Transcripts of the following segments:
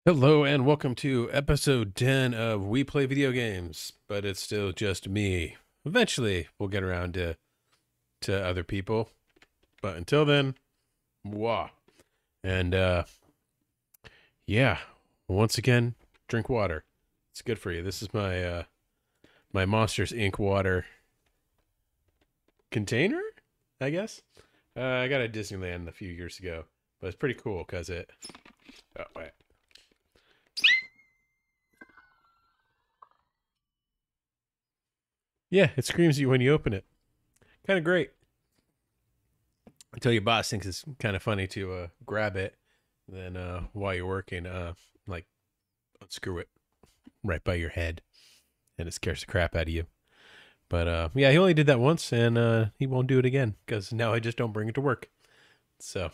Hello and welcome to episode 10 of We Play Video Games, but it's still just me. Eventually we'll get around to other people, but until then, mwah. And yeah, once again, drink water. It's good for you. This is my my Monsters Inc. water container, I guess. I got it at Disneyland a few years ago, but it's pretty cool because it... Oh, wait. Yeah, it screams at you when you open it. Kind of great. Until your boss thinks it's kind of funny to grab it. Then while you're working, like unscrew it right by your head. And it scares the crap out of you. But yeah, he only did that once and he won't do it again. Because now I just don't bring it to work. So,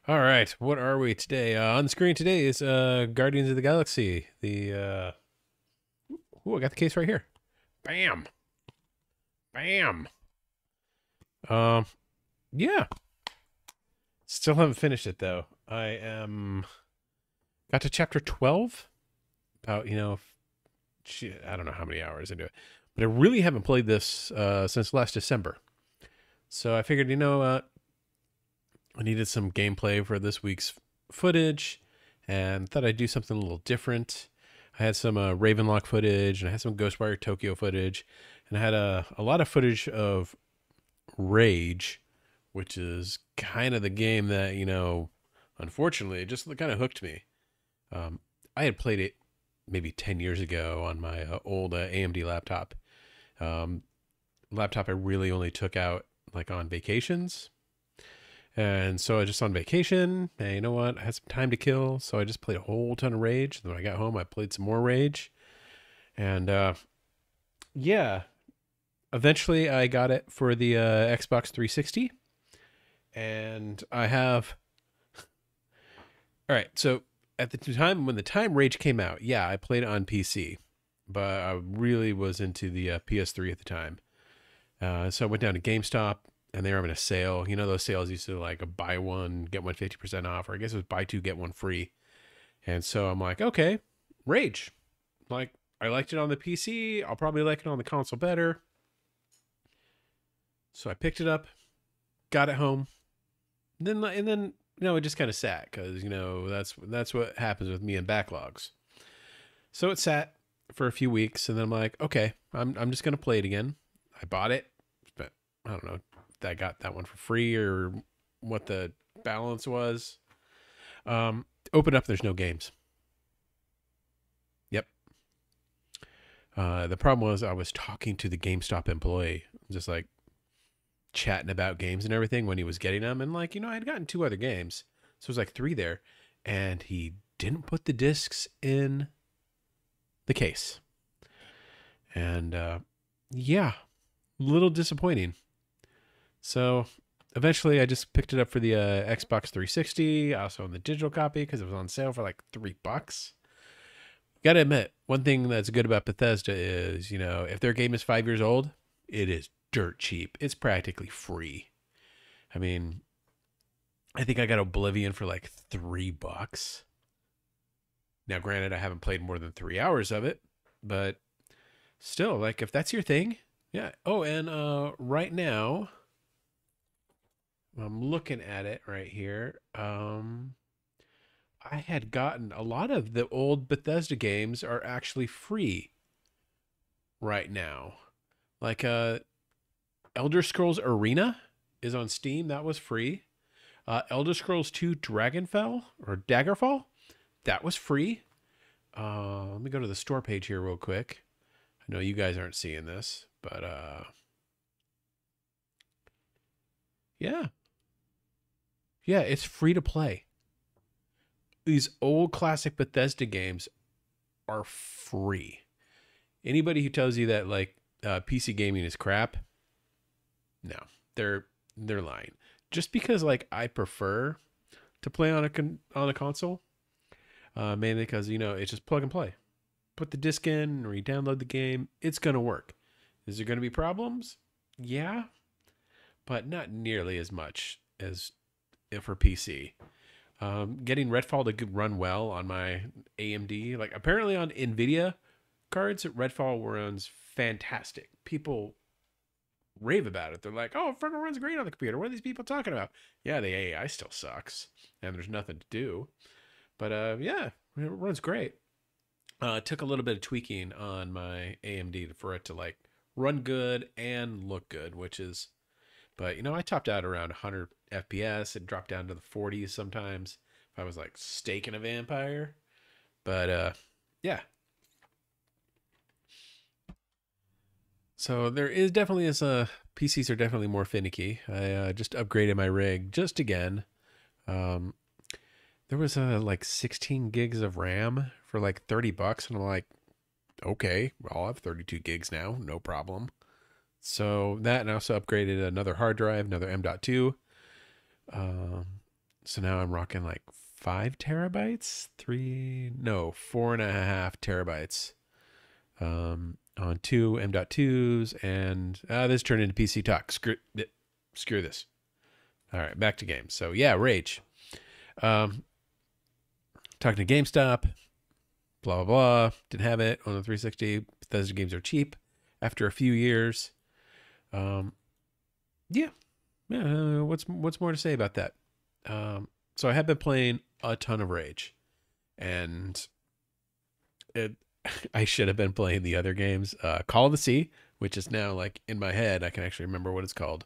all right. What are we today? On the screen today is Guardians of the Galaxy. The... Ooh, I got the case right here. Bam. Bam. Yeah. Still haven't finished it though. I got to chapter 12. About, I don't know how many hours into it. But I really haven't played this since last December. So I figured, I needed some gameplay for this week's footage and thought I'd do something a little different. I had some Ravenlock footage, and I had some Ghostwire Tokyo footage, and I had a lot of footage of Rage, which is kind of the game that, unfortunately, it just kind of hooked me. I had played it maybe 10 years ago on my old AMD laptop. Laptop I really only took out like on vacations. And so I was just on vacation, and you know what? I had some time to kill, so I just played a whole ton of Rage. Then when I got home, I played some more Rage. And yeah, eventually I got it for the Xbox 360. And I have... All right, so at the time, when the time Rage came out, yeah, I played it on PC. But I really was into the PS3 at the time. So I went down to GameStop. And they were having a sale. Those sales used to like a buy one, get one 50% off, or I guess it was buy two, get one free. And so I'm like, okay, Rage. Like, I liked it on the PC. I'll probably like it on the console better. So I picked it up, got it home. And then it just kind of sat because, that's what happens with me and backlogs. So it sat for a few weeks, and then I'm like, okay, I'm just going to play it again. I bought it. But I don't know. I got that one for free or what the balance was. Open up, there's no games. Yep. The problem was I was talking to the GameStop employee, just like chatting about games and everything when he was getting them. And like, I'd gotten 2 other games. So it was like 3 there. And he didn't put the discs in the case. And yeah, a little disappointing. So eventually I just picked it up for the Xbox 360, also on the digital copy because it was on sale for like $3. Gotta admit, one thing that's good about Bethesda is, if their game is 5 years old, it is dirt cheap. It's practically free. I mean, I think I got Oblivion for like $3. Now, granted, I haven't played more than 3 hours of it, but still, like, if that's your thing, yeah. Oh, and right now... I'm looking at it right here. I had gotten a lot of the old Bethesda games are actually free right now. Like Elder Scrolls Arena is on Steam. That was free. Elder Scrolls 2 Dragonfell or Daggerfall, that was free. Let me go to the store page here real quick. I know you guys aren't seeing this, but yeah. Yeah, it's free to play. These old classic Bethesda games are free. Anybody who tells you that like PC gaming is crap, no, they're lying. Just because like I prefer to play on a console, mainly because it's just plug and play. Put the disc in or you download the game, it's gonna work. Is there gonna be problems? Yeah, but not nearly as much as for PC. Getting Redfall to run well on my AMD, like apparently on Nvidia cards, Redfall runs fantastic. People rave about it. They're like, "Oh, it freaking runs great on the computer." What are these people talking about? Yeah, the AI still sucks, and there's nothing to do. But yeah, it runs great. It took a little bit of tweaking on my AMD for it to like run good and look good, which is, but I topped out around 100 FPS. It dropped down to the 40s sometimes if I was like staking a vampire. But yeah. So there is definitely is a PCs are definitely more finicky. I just upgraded my rig just again. Um, there was like 16 gigs of RAM for like $30, and I'm like, okay, well, I'll have 32 gigs now, no problem. So that, and I also upgraded another hard drive, another M.2. Um, so now I'm rocking like 5 terabytes, 4.5 terabytes. On two M.2s, and this turned into PC talk. Screw this. All right, back to games. So yeah, Rage. Talking to GameStop, blah, blah, blah. Didn't have it on the 360. Bethesda games are cheap after a few years. Yeah. What's more to say about that? So I have been playing a ton of Rage, and I should have been playing the other games. Call of the Sea, which is now like in my head. I can actually remember what it's called.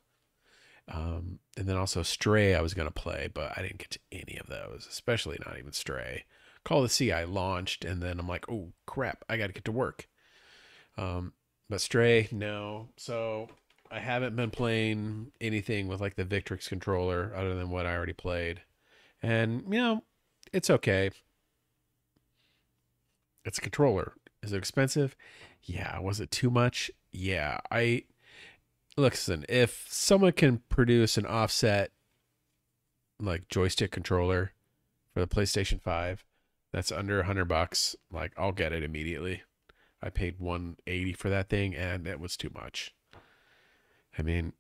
And then also Stray I was going to play, but I didn't get to any of those, especially not even Stray. Call of the Sea I launched, and then I'm like, oh, crap, I got to get to work. But Stray, no. So I haven't been playing anything with like the Victrix controller other than what I already played. And, it's okay. It's a controller. Is it expensive? Yeah. Was it too much? Yeah. Listen, if someone can produce an offset like joystick controller for the PlayStation 5 that's under $100, like I'll get it immediately. I paid $180 for that thing, and it was too much. I mean,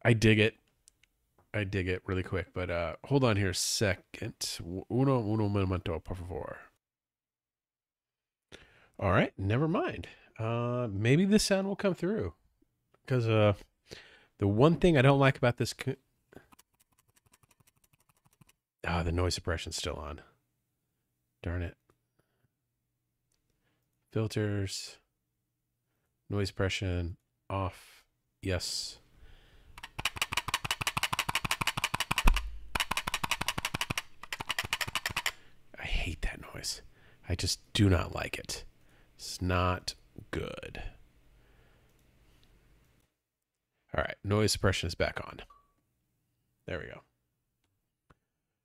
I dig it. I dig it really quick, but hold on here a second. Uno momento, por favor. All right, never mind. Maybe the sound will come through, because the one thing I don't like about this, the noise suppression's still on. Darn it. Filters, noise suppression off. Yes. I hate that noise. I just do not like it. It's not good. All right, noise suppression is back on. There we go.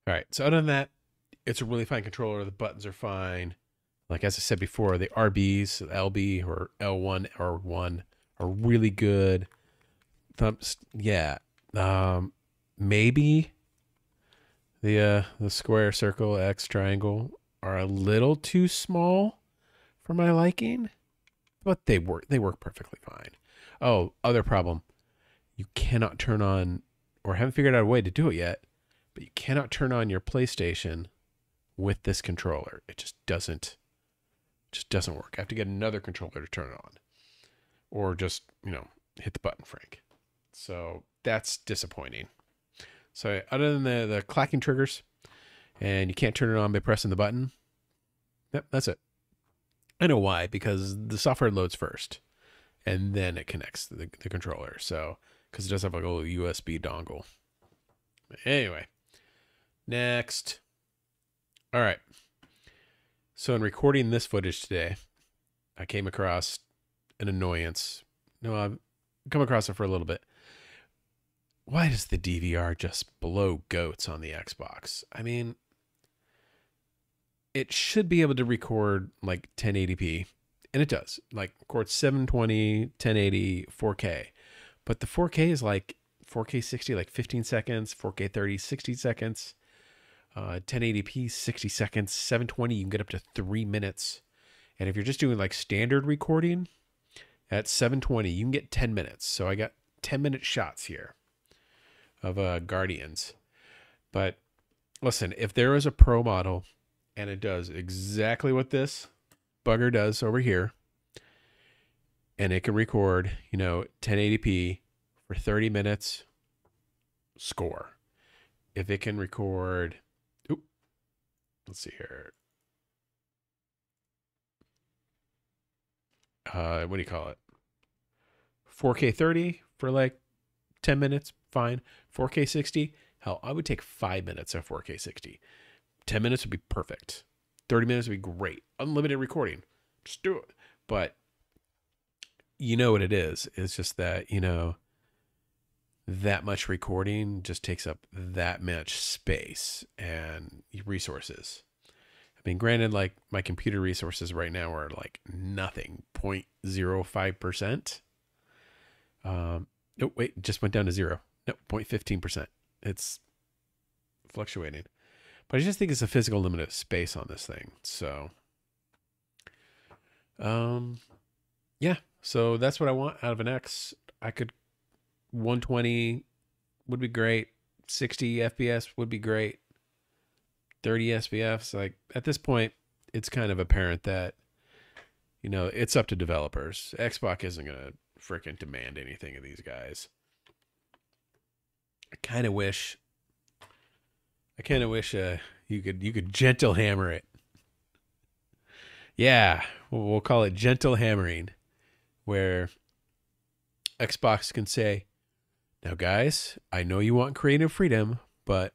All right, so other than that, it's a really fine controller. The buttons are fine. Like as I said before, the RBs, LB or L1 or 1 are really good. Thumbs, yeah. Maybe the square, circle, X, triangle are a little too small for my liking, but they work perfectly fine. Oh, other problem. You cannot turn on, or haven't figured out a way to do it yet, but you cannot turn on your PlayStation with this controller. It just doesn't work. I have to get another controller to turn it on, or just, hit the button, Frank. So that's disappointing. So other than the clacking triggers, and you can't turn it on by pressing the button, yep, that's it. I know why, because the software loads first, and then it connects to the controller. So, because it does have like a little USB dongle. Anyway, next. All right. So in recording this footage today, I came across an annoyance. No, I've come across it for a little bit. Why does the DVR just blow goats on the Xbox? I mean, it should be able to record like 1080p, and it does. Like records 720, 1080, 4K. But the 4K is like 4K 60, like 15 seconds, 4K 30, 60 seconds. 1080p 60 seconds, 720 you can get up to 3 minutes, and if you're just doing like standard recording at 720 you can get 10 minutes. So I got 10-minute shots here. of Guardians. But listen, if there is a pro model and it does exactly what this bugger does over here, and it can record, 1080p for 30 minutes, score. If it can record, let's see here. What do you call it? 4K 30 for like 10 minutes, fine. 4K 60, hell, I would take 5 minutes of 4K 60. 10 minutes would be perfect. 30 minutes would be great. Unlimited recording. Just do it. But you know what it is. It's just that, that much recording just takes up that much space and resources. I mean, granted, like my computer resources right now are like nothing, 0.05%. Oh, wait, it just went down to 0. No, 0.15%. It's fluctuating. But I just think it's a physical limit of space on this thing. So, yeah. So that's what I want out of an X. 120 would be great. 60 FPS would be great. 30 SPFs. Like at this point, it's kind of apparent that, it's up to developers. Xbox isn't going to freaking demand anything of these guys. I kind of wish you could gentle hammer it. Yeah, we'll call it gentle hammering, where Xbox can say, "Now, guys, I know you want creative freedom, but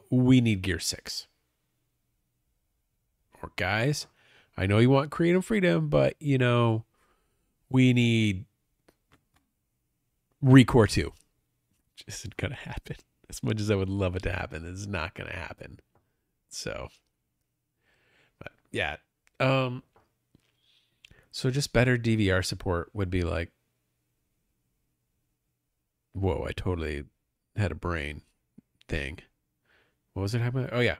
we need Gear 6." Or, guys, I know you want creative freedom, but we need Recore 2. Which isn't gonna happen. As much as I would love it to happen, it's not gonna happen. So, but yeah. So just better DVR support would be like, whoa, I totally had a brain thing. What was it happening? Oh yeah.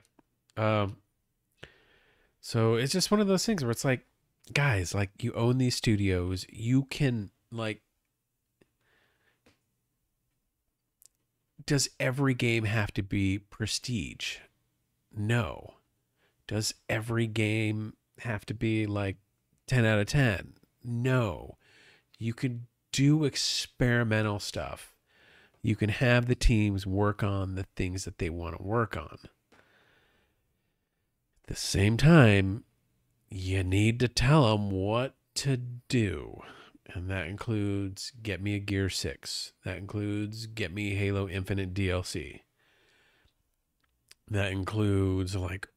So it's just one of those things where it's like, guys, like you own these studios, you can like, does every game have to be prestige? No. Does every game have to be like 10 out of 10? No. You can do experimental stuff. You can have the teams work on the things that they want to work on. At the same time, you need to tell them what to do. And that includes get me a Gear 6. That includes get me Halo Infinite DLC. That includes like,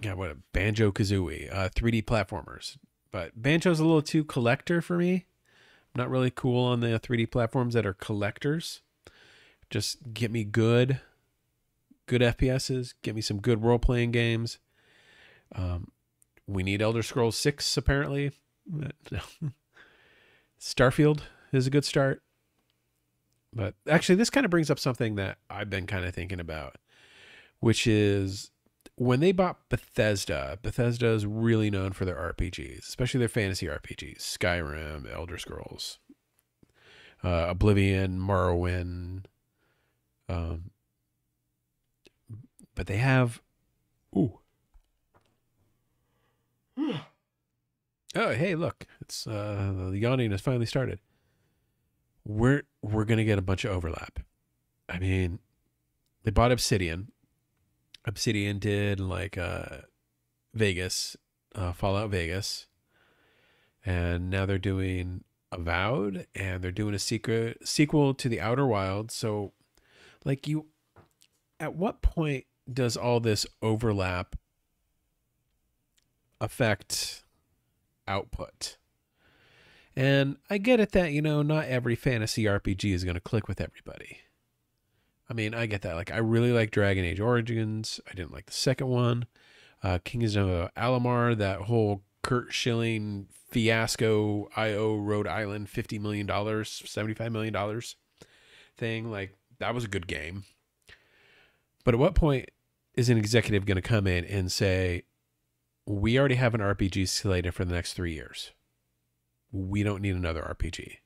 what a Banjo-Kazooie, 3D platformers. But Banjo's a little too collector for me. I'm not really cool on the 3D platforms that are collectors. Just get me good FPSs. Get me some good role-playing games. We need Elder Scrolls 6, apparently. Starfield is a good start. But actually, this kind of brings up something that I've been kind of thinking about, which is when they bought Bethesda is really known for their RPGs, especially their fantasy RPGs. Skyrim, Elder Scrolls, Oblivion, Morrowind. But they have... Ooh. Oh, hey, look. It's the yawning has finally started. We're going to get a bunch of overlap. I mean, they bought Obsidian. Obsidian did like Vegas, Fallout Vegas. And now they're doing Avowed, and they're doing a sequel to The Outer Wilds. So, like, at what point does all this overlap affect output? And I get it that, not every fantasy RPG is going to click with everybody. I mean, I get that. Like, I really like Dragon Age Origins. I didn't like the second one. Kings of Alamar, that whole Kurt Schilling fiasco, IO Rhode Island, $50 million, $75 million thing. Like, that was a good game. But at what point is an executive going to come in and say, we already have an RPG slated for the next 3 years. We don't need another RPG.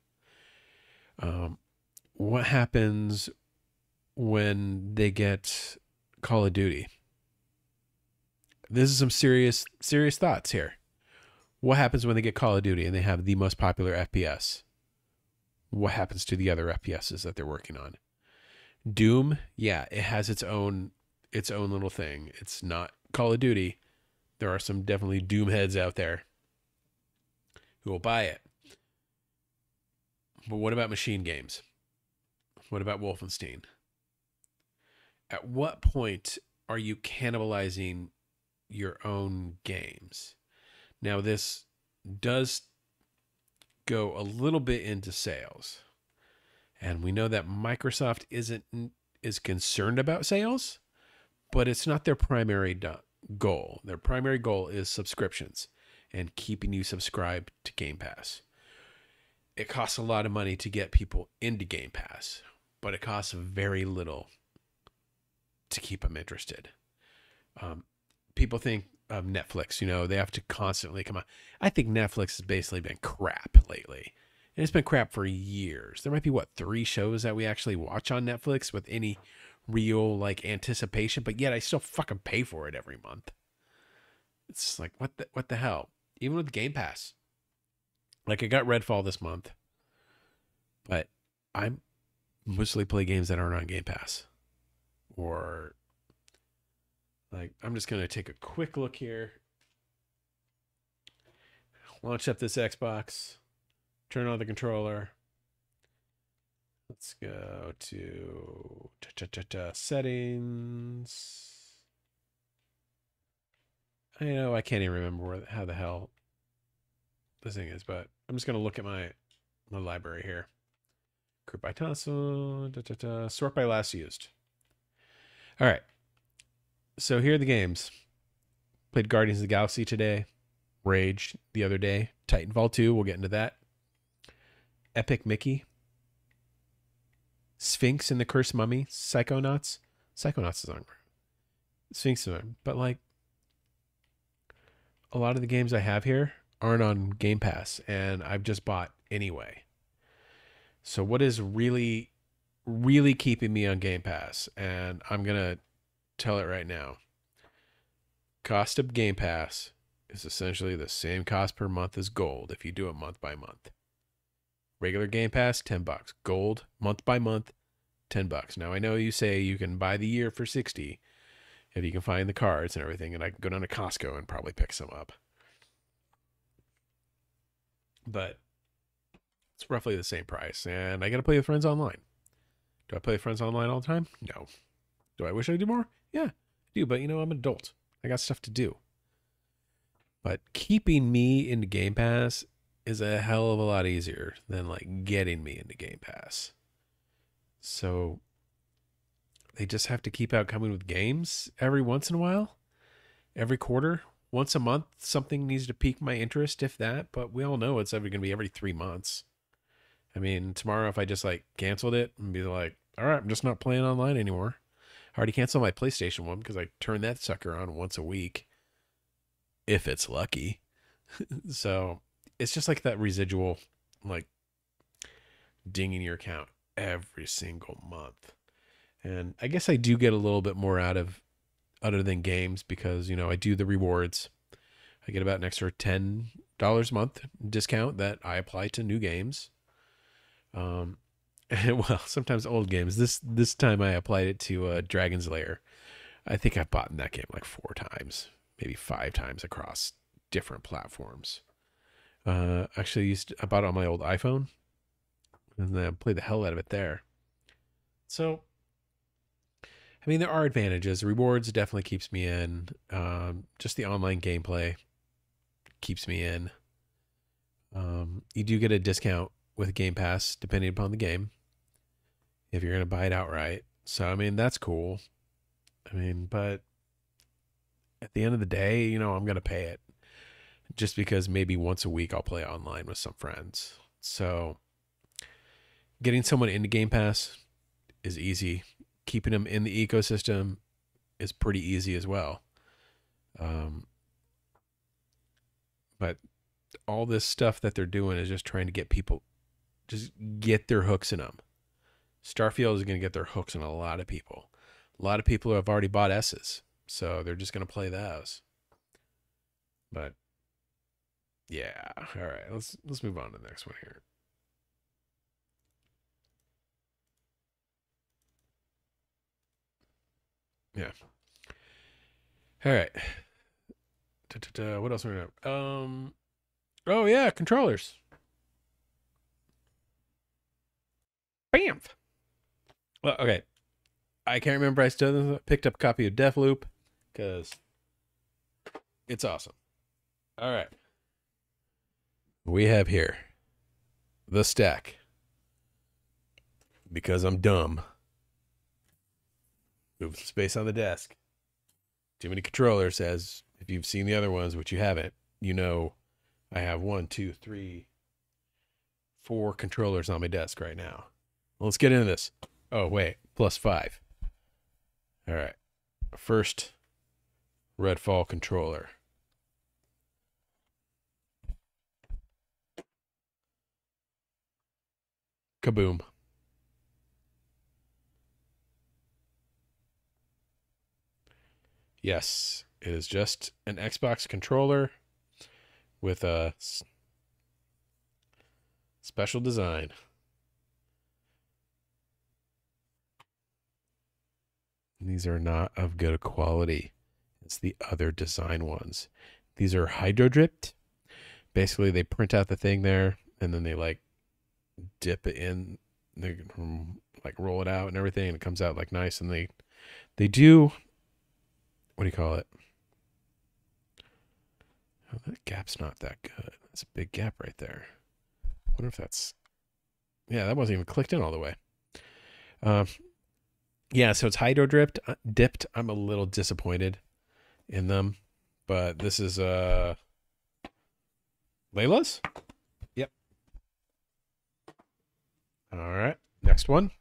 what happens when they get Call of Duty? This is some serious thoughts here. What happens when they get Call of Duty and they have the most popular FPS? What happens to the other FPSs that they're working on? Doom, yeah, it has its own little thing. It's not Call of Duty. There are some definitely Doom heads out there who will buy it. But what about machine games? What about Wolfenstein? At what point are you cannibalizing your own games? Now, this does go a little bit into sales. And we know that Microsoft is concerned about sales, but it's not their primary goal. Their primary goal is subscriptions and keeping you subscribed to Game Pass. It costs a lot of money to get people into Game Pass, but it costs very little to keep them interested. People think of Netflix, they have to constantly come out. I think Netflix has basically been crap lately. And it's been crap for years. There might be 3 shows that we actually watch on Netflix with any real anticipation, but yet I still fucking pay for it every month. It's like what the hell? Even with Game Pass. I got Redfall this month, but I mostly play games that aren't on Game Pass. Or I'm just gonna take a quick look here. Launch up this Xbox. Turn on the controller. Let's go to settings. I know I can't even remember how the hell this thing is, but I'm just going to look at my library here. Group by title, sort by last used. All right. So here are the games. Played Guardians of the Galaxy today. Rage the other day. Titanfall 2, we'll get into that. Epic Mickey. Sphinx and the Cursed Mummy. Psychonauts. Psychonauts is on. Sphinx is on. But a lot of the games I have here aren't on Game Pass, and I've just bought anyway. So what is really, really keeping me on Game Pass? And I'm going to tell it right now. Cost of Game Pass is essentially the same cost per month as Gold if you do it month by month. Regular Game Pass, $10. Gold, month by month, $10. Now, I know you say you can buy the year for $60 if you can find the cards and everything, and I can go down to Costco and probably pick some up. But it's roughly the same price, and I got to play with friends online. Do I play with friends online all the time? No. Do I wish I did more? Yeah, I do, but I'm an adult. I got stuff to do. But keeping me into Game Pass is a hell of a lot easier than getting me into Game Pass. So they just have to keep out coming with games every once in a while, every quarter, once a month. Something needs to pique my interest, if that. But we all know it's going to be every 3 months. I mean, tomorrow if I just canceled it and be like, all right, I'm just not playing online anymore. I already canceled my PlayStation one because I turn that sucker on once a week, if it's lucky. So it's just that residual, dinging your account every single month. And I guess I do get a little bit more out of other than games because, I do the rewards. I get about an extra $10 a month discount that I apply to new games. Well, sometimes old games. This time I applied it to Dragon's Lair. I think I've bought in that game 4 times, maybe 5 times across different platforms. Actually, I bought it on my old iPhone, and then I played the hell out of it there. So, I mean, there are advantages. Rewards definitely keeps me in. Just the online gameplay keeps me in. You do get a discount with Game Pass, depending upon the game, if you're going to buy it outright. So, I mean, that's cool. I mean, but at the end of the day, I'm going to pay it just because maybe once a week I'll play online with some friends. So getting someone into Game Pass is easy. Keeping them in the ecosystem is pretty easy as well. But all this stuff that they're doing is just trying to get people, just get their hooks in them. Starfield is going to get their hooks on a lot of people. A lot of people have already bought S's, so they're just going to play those. But yeah, all right. Let's move on to the next one here. Yeah. All right. What else are we gonna? Oh yeah, controllers. Bam. Well, okay. I can't remember. I still picked up a copy of Deathloop because it's awesome. All right. We have here the stack because I'm dumb. Move space on the desk. Too many controllers. As if you've seen the other ones, which you haven't, you know I have 1, 2, 3, 4 controllers on my desk right now. Well, let's get into this. Oh, wait. +5. All right. First, Redfall controller. Kaboom. Yes, it is just an Xbox controller with a special design. These are not of good quality. It's the other design ones. These are hydro dripped. Basically, they print out the thing there, and then they like dip it in, they like roll it out and everything, and it comes out like nice. And they do, what do you call it? Oh, that gap's not that good. That's a big gap right there. I wonder if that's, yeah, that wasn't even clicked in all the way. Yeah, so it's hydro dipped. I'm a little disappointed in them, but this is Layla's. Yep. All right, next one.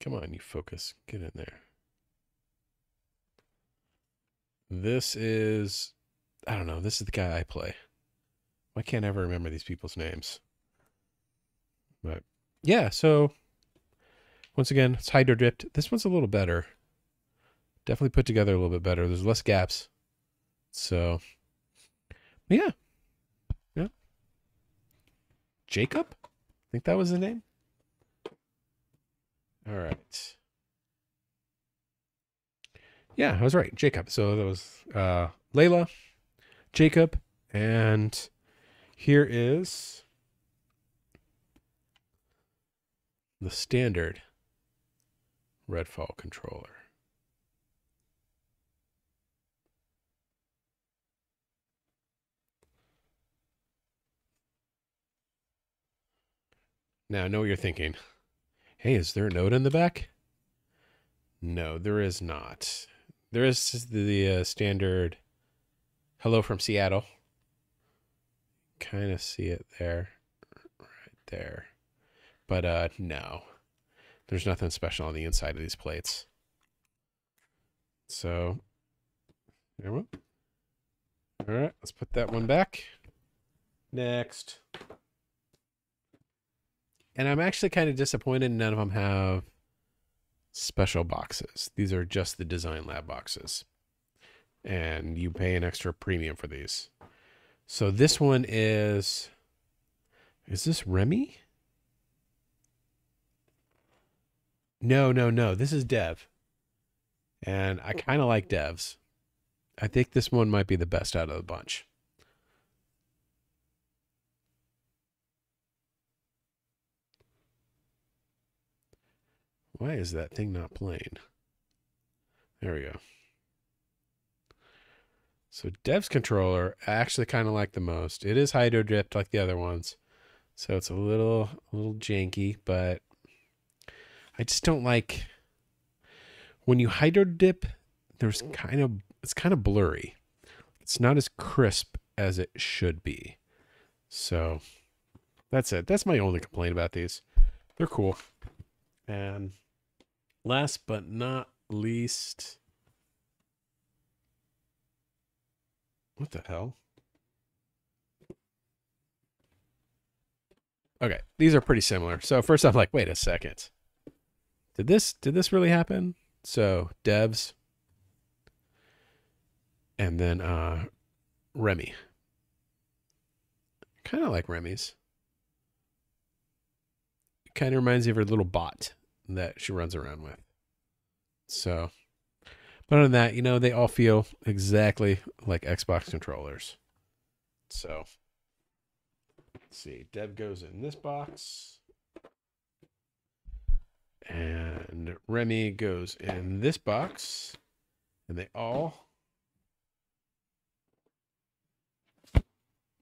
Come on, you focus. Get in there. This is, I don't know. This is the guy I play. Why can't I ever remember these people's names? But yeah, so once again, it's hydro dripped. This one's a little better. Definitely put together a little bit better. There's less gaps. So yeah. Yeah. Jacob? I think that was the name. All right. Yeah, I was right. Jacob. So that was Layla, Jacob, and here is the standard Redfall controller. Now, I know what you're thinking. Hey, is there a note in the back? No, there is not. There is the standard hello from Seattle. Kind of see it there. Right there. But no. There's nothing special on the inside of these plates. So, there we go. All right, let's put that one back. Next. And I'm actually kind of disappointed none of them have special boxes. These are just the Design Lab boxes. And you pay an extra premium for these. So this one is this Remy? No. This is Dev. And I kind of like Devs. I think this one might be the best out of the bunch. Why is that thing not playing? There we go. So Dev's controller, I actually kind of like the most. It is hydro dripped like the other ones. So it's a little janky, but I just don't like when you hydro dip, it's kind of blurry. It's not as crisp as it should be. So that's it. That's my only complaint about these. They're cool. And last but not least, What the hell? Okay, these are pretty similar. So first I'm like, wait a second. Did this really happen? So devs and then Remy. Kind of like Remy's. Kind of reminds me of her little bot that she runs around with. So, but other than that, they all feel exactly like Xbox controllers. So, let's see. Dev goes in this box. And Remy goes in this box. And they all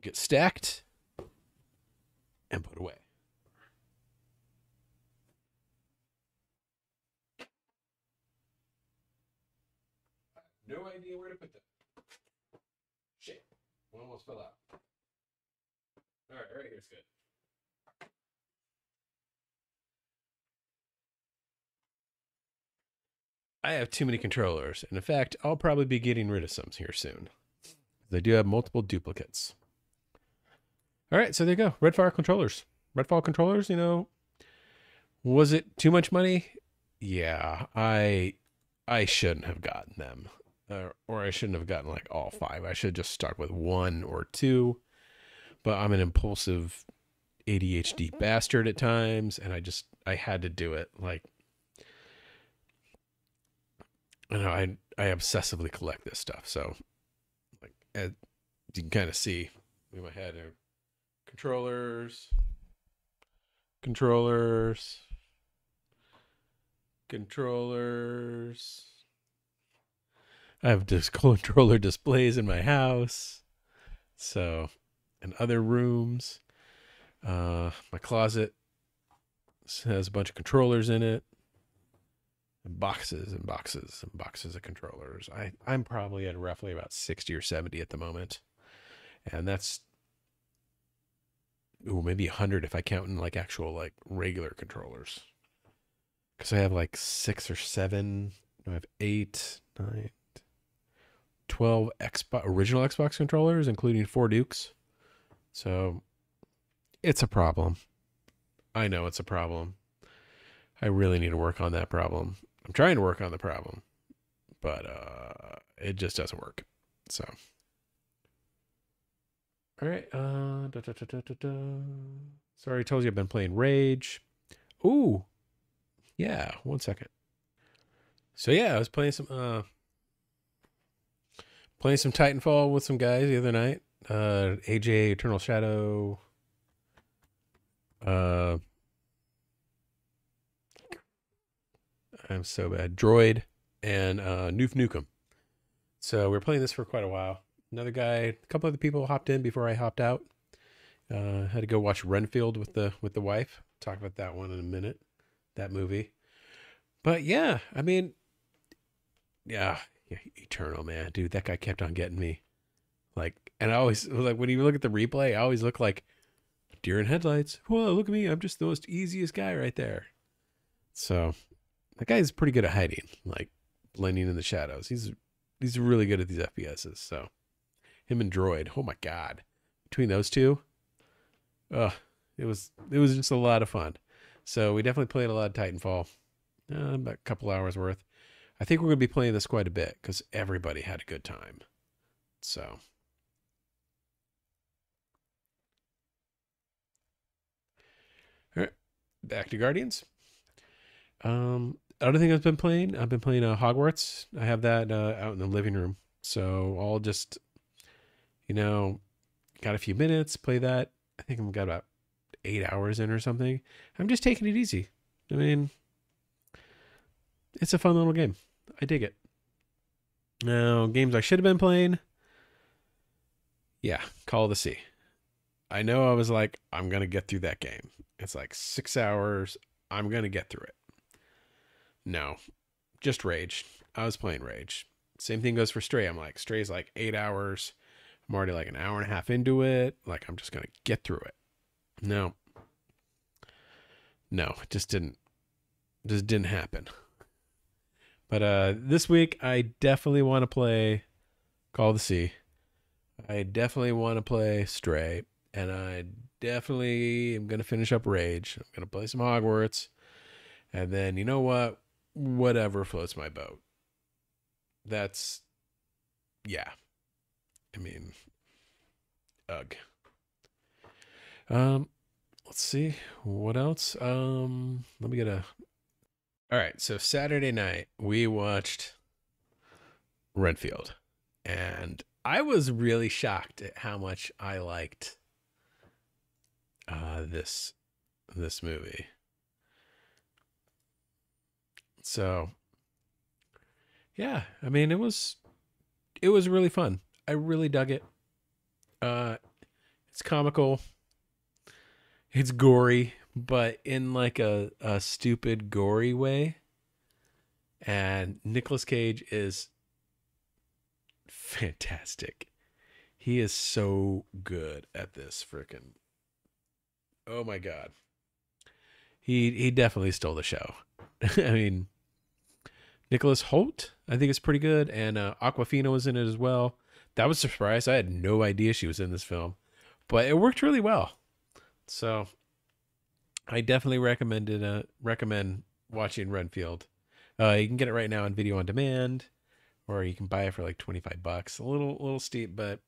get stacked and put away. No idea where to put them. Shit. One almost fell out. All right, here's good. I have too many controllers. And in fact, I'll probably be getting rid of some here soon. They do have multiple duplicates. All right, so there you go. Redfall controllers. Redfall controllers, was it too much money? Yeah, I shouldn't have gotten them. Or I shouldn't have gotten like all 5. I should just start with 1 or 2. But I'm an impulsive ADHD bastard at times, and I had to do it. Like, I obsessively collect this stuff. So, like, as you can kind of see in my head, controllers, controllers, controllers. I have controller displays in my house. So, in other rooms, my closet has a bunch of controllers in it, and boxes and boxes and boxes of controllers. I'm probably at roughly about 60 or 70 at the moment, and that's maybe 100 if I count in like actual like regular controllers. Because I have like 6 or 7. I have 8, 9, 12 original Xbox controllers, including 4 Dukes. So it's a problem. I know it's a problem. I really need to work on that problem. I'm trying to work on the problem, but it just doesn't work. So, all right. Sorry, I told you I've been playing Rage. Ooh, yeah. 1 second. So yeah, I was playing some Titanfall with some guys the other night. AJ Eternal Shadow. I'm so bad. Droid and Noof Nukem. So we were playing this for quite a while. Another guy, a couple other people hopped in before I hopped out. Had to go watch Renfield with the wife. Talk about that one in a minute. That movie. But yeah, I mean, yeah, Eternal, man, dude, that guy kept on getting me. Like, and I always like when you look at the replay, I always look like deer in headlights. Whoa, look at me! I'm just the most easiest guy right there. So that guy's pretty good at hiding, like blending in the shadows. He's really good at these FPSs. So him and Droid, oh my god, between those two, it was just a lot of fun. So we definitely played a lot of Titanfall, about a couple hours worth. I think we're going to be playing this quite a bit because everybody had a good time. So, all right, back to Guardians. Other thing I've been playing Hogwarts. I have that out in the living room. So I'll just, got a few minutes, play that. I think I've got about 8 hours in or something. I'm just taking it easy. I mean, it's a fun little game. I dig it. Now, games I should have been playing. Yeah, Call of the Sea. I know I was like, I'm going to get through that game. It's like 6 hours. I'm going to get through it. No, just Rage. I was playing Rage. Same thing goes for Stray. I'm like, Stray's like 8 hours. I'm already like an hour and a half into it. Like, I'm just going to get through it. No, it just didn't happen. But this week, I definitely want to play Call of the Sea. I definitely want to play Stray, and I definitely am gonna finish up Rage. I'm gonna play some Hogwarts, and then you know what? Whatever floats my boat. That's yeah. I mean, ugh. Um, let's see what else. Let me get a. All right, so Saturday night we watched Renfield, and I was really shocked at how much I liked this movie. So yeah, I mean it was really fun. I really dug it. Uh, it's comical. It's gory, but in like a stupid gory way. And Nicolas Cage is fantastic. He is so good at this freaking. Oh my god. He definitely stole the show. I mean, Nicholas Hoult, I think is pretty good, and Aquafina was in it as well. That was a surprise. I had no idea she was in this film, but it worked really well. So I definitely recommend watching Renfield. You can get it right now on video on demand, or you can buy it for like $25. A little steep, but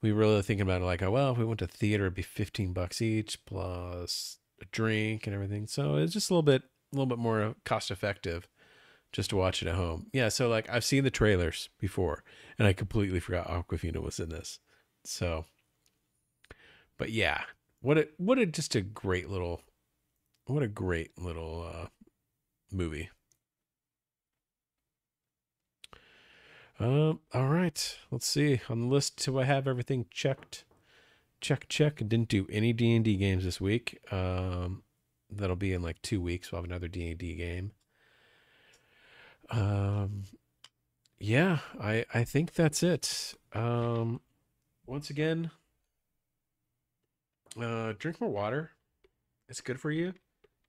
we were really thinking about it like, oh well, if we went to theater, it'd be $15 each plus a drink and everything. So it's just a little bit more cost effective just to watch it at home. Yeah, so like I've seen the trailers before, and I completely forgot Aquafina was in this. So, but yeah, what a just a great little movie. All right. Let's see on the list. Do I have everything checked? Check. Didn't do any D&D games this week. That'll be in like 2 weeks. We'll have another D&D game. Yeah, I think that's it. Once again, drink more water. It's good for you.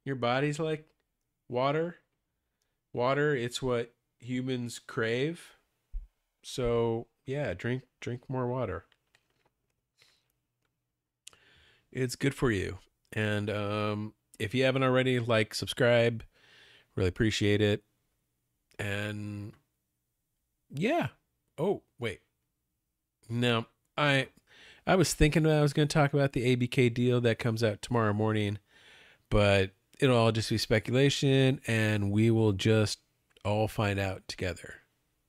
Your body's like water. Water, it's what humans crave. So, yeah, drink more water. It's good for you. And if you haven't already, like, subscribe. Really appreciate it. And yeah. Oh, wait. No, I was thinking I was going to talk about the ABK deal that comes out tomorrow morning, but it'll all just be speculation, and we will just all find out together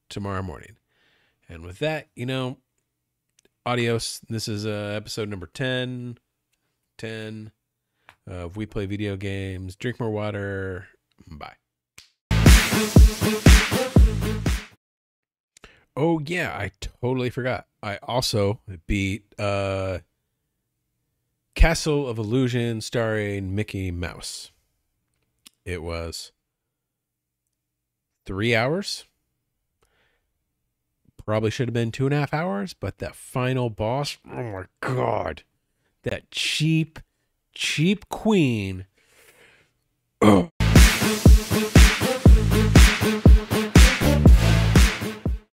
tomorrow morning. And with that, adios. This is episode number 10. Of We Play Video Games. Drink more water. Bye. Oh yeah, I totally forgot. I also beat Castle of Illusion starring Mickey Mouse. It was 3 hours. Probably should have been 2.5 hours, but that final boss, oh my god. That cheap queen. Ugh.